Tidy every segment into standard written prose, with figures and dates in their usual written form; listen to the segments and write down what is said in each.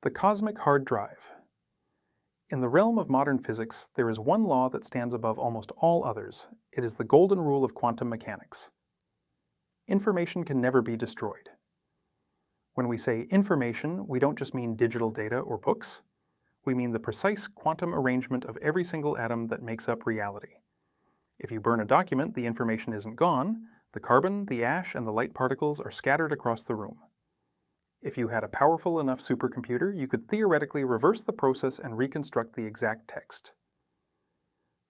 The cosmic hard drive. In the realm of modern physics, there is one law that stands above almost all others. It is the golden rule of quantum mechanics. Information can never be destroyed. When we say information, we don't just mean digital data or books. We mean the precise quantum arrangement of every single atom that makes up reality. If you burn a document, the information isn't gone. The carbon, the ash, and the light particles are scattered across the room. If you had a powerful enough supercomputer, you could theoretically reverse the process and reconstruct the exact text.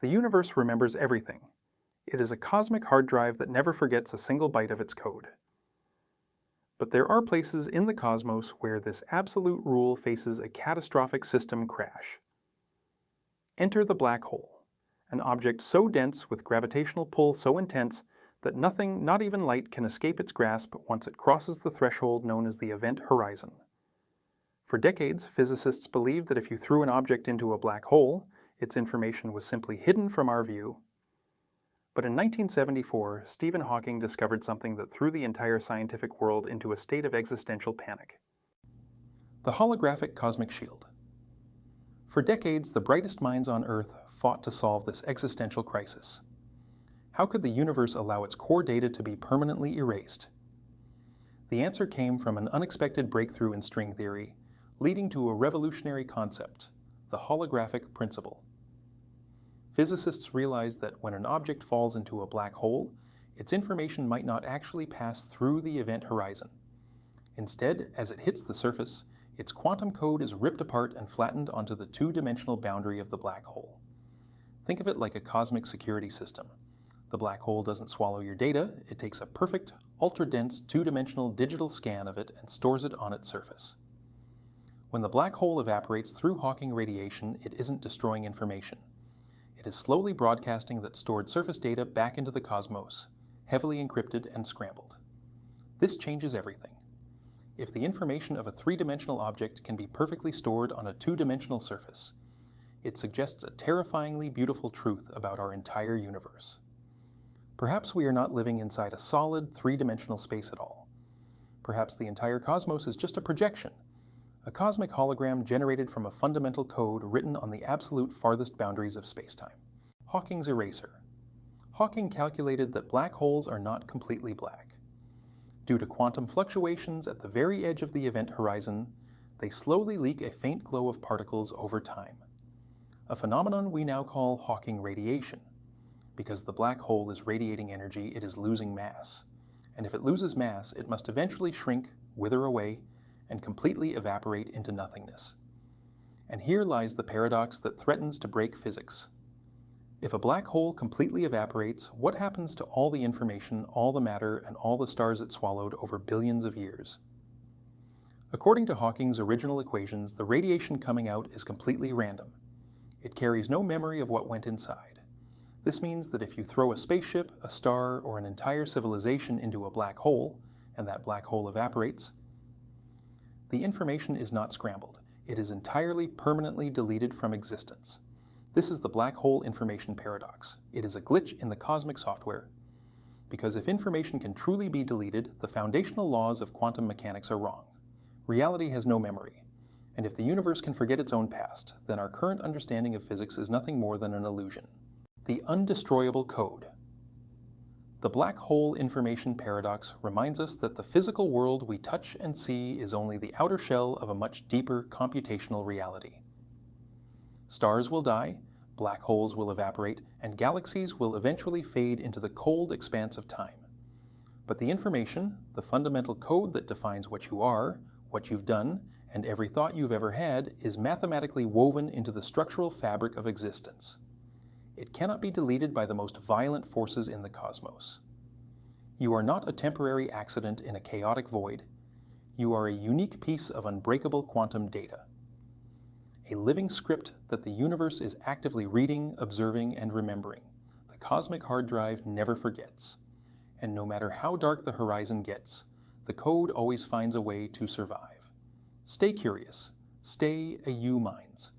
The universe remembers everything. It is a cosmic hard drive that never forgets a single byte of its code. But there are places in the cosmos where this absolute rule faces a catastrophic system crash. Enter the black hole, an object so dense with gravitational pull so intense that nothing, not even light, can escape its grasp once it crosses the threshold known as the event horizon. For decades, physicists believed that if you threw an object into a black hole, its information was simply hidden from our view. But in 1974, Stephen Hawking discovered something that threw the entire scientific world into a state of existential panic. The holographic cosmic shield. For decades, the brightest minds on Earth fought to solve this existential crisis. How could the universe allow its core data to be permanently erased? The answer came from an unexpected breakthrough in string theory, leading to a revolutionary concept, the holographic principle. Physicists realized that when an object falls into a black hole, its information might not actually pass through the event horizon. Instead, as it hits the surface, its quantum code is ripped apart and flattened onto the two-dimensional boundary of the black hole. Think of it like a cosmic security system. The black hole doesn't swallow your data, it takes a perfect, ultra-dense, two-dimensional digital scan of it and stores it on its surface. When the black hole evaporates through Hawking radiation, it isn't destroying information. It is slowly broadcasting that stored surface data back into the cosmos, heavily encrypted and scrambled. This changes everything. If the information of a three-dimensional object can be perfectly stored on a two-dimensional surface, it suggests a terrifyingly beautiful truth about our entire universe. Perhaps we are not living inside a solid, three-dimensional space at all. Perhaps the entire cosmos is just a projection, a cosmic hologram generated from a fundamental code written on the absolute farthest boundaries of spacetime. Hawking's eraser. Hawking calculated that black holes are not completely black. Due to quantum fluctuations at the very edge of the event horizon, they slowly leak a faint glow of particles over time. A phenomenon we now call Hawking radiation. Because the black hole is radiating energy, it is losing mass. And if it loses mass, it must eventually shrink, wither away, and completely evaporate into nothingness. And here lies the paradox that threatens to break physics. If a black hole completely evaporates, what happens to all the information, all the matter, and all the stars it swallowed over billions of years? According to Hawking's original equations, the radiation coming out is completely random. It carries no memory of what went inside. This means that if you throw a spaceship, a star, or an entire civilization into a black hole, and that black hole evaporates, the information is not scrambled. It is entirely permanently deleted from existence. This is the black hole information paradox. It is a glitch in the cosmic software. Because if information can truly be deleted, the foundational laws of quantum mechanics are wrong. Reality has no memory. And if the universe can forget its own past, then our current understanding of physics is nothing more than an illusion. The undestroyable code. The black hole information paradox reminds us that the physical world we touch and see is only the outer shell of a much deeper computational reality. Stars will die, black holes will evaporate, and galaxies will eventually fade into the cold expanse of time. But the information, the fundamental code that defines what you are, what you've done, and every thought you've ever had, is mathematically woven into the structural fabric of existence. It cannot be deleted by the most violent forces in the cosmos. You are not a temporary accident in a chaotic void. You are a unique piece of unbreakable quantum data. A living script that the universe is actively reading, observing, and remembering. The cosmic hard drive never forgets. And no matter how dark the horizon gets, the code always finds a way to survive. Stay curious. Stay a U-Minds.